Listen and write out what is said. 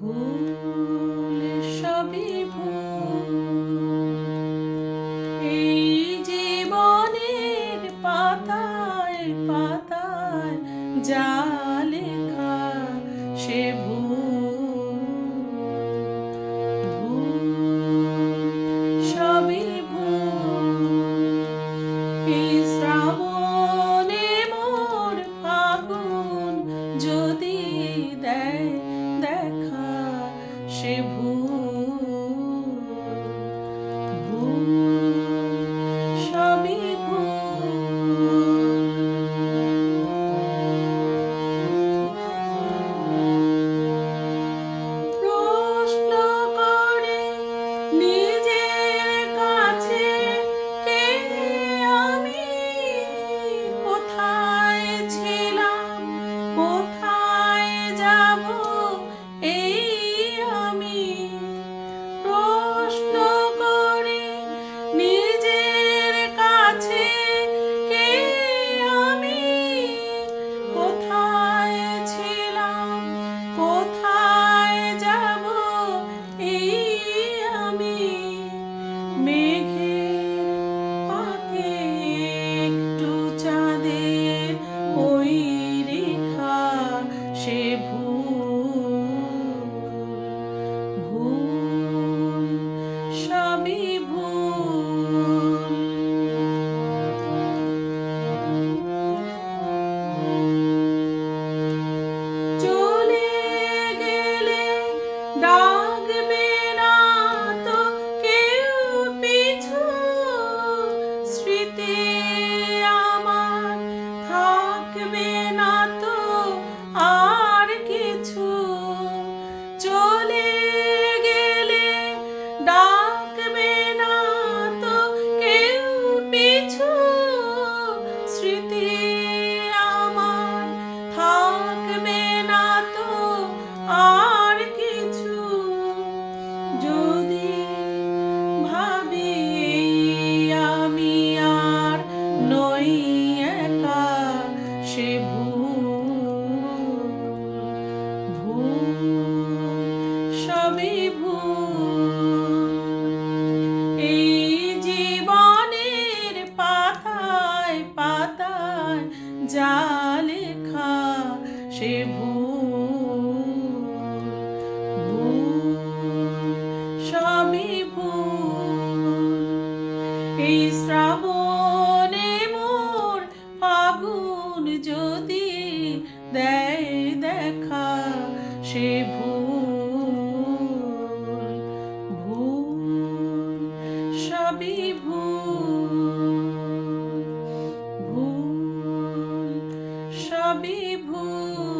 ভুল সবই ভুল, এই জীবনের পাতায় পাতায় যা লেখা সে ভুল। ভুল সবই ভুল, এই শ্রাবণে মোর ফাগুন যদি দেয় দেখা সে ভুল। ভুল সবই প্রশ্ন করে নিজের কাছে কে আমি, কোথায় ছিলাম কোথায় যাব এই আমি। প্রশ্ন করে নিজের কাছে কে আমি, কোথায় ছিলাম কোথায় যাব এই আমি। মেঘের পাকে একটু চাঁদের ওই রেখা সে ভুল। ভুল সবই ভুল, চলে গেলে ডাকবে না তো কেউ পিছু, স্মৃতি আমার থাকবে না তো আর কিছু। চলে গেলে ডাকবে না তো কেউ পিছু, স্মৃতি আমার থাকবে না তো আর কিছু। যদি ভাবি আমি আর নই একা সে ভুল। ভুল সবই ভুল, এই জীবনের পাতায় পাতায় যা লেখা সে ভুল। ভুল সবই ভুল, এই শ্রাবণে মোর ফাগুন যদি দেয় দেখা সে ভুল। ভুল সবই ভুল, ভুল সবই ভুল।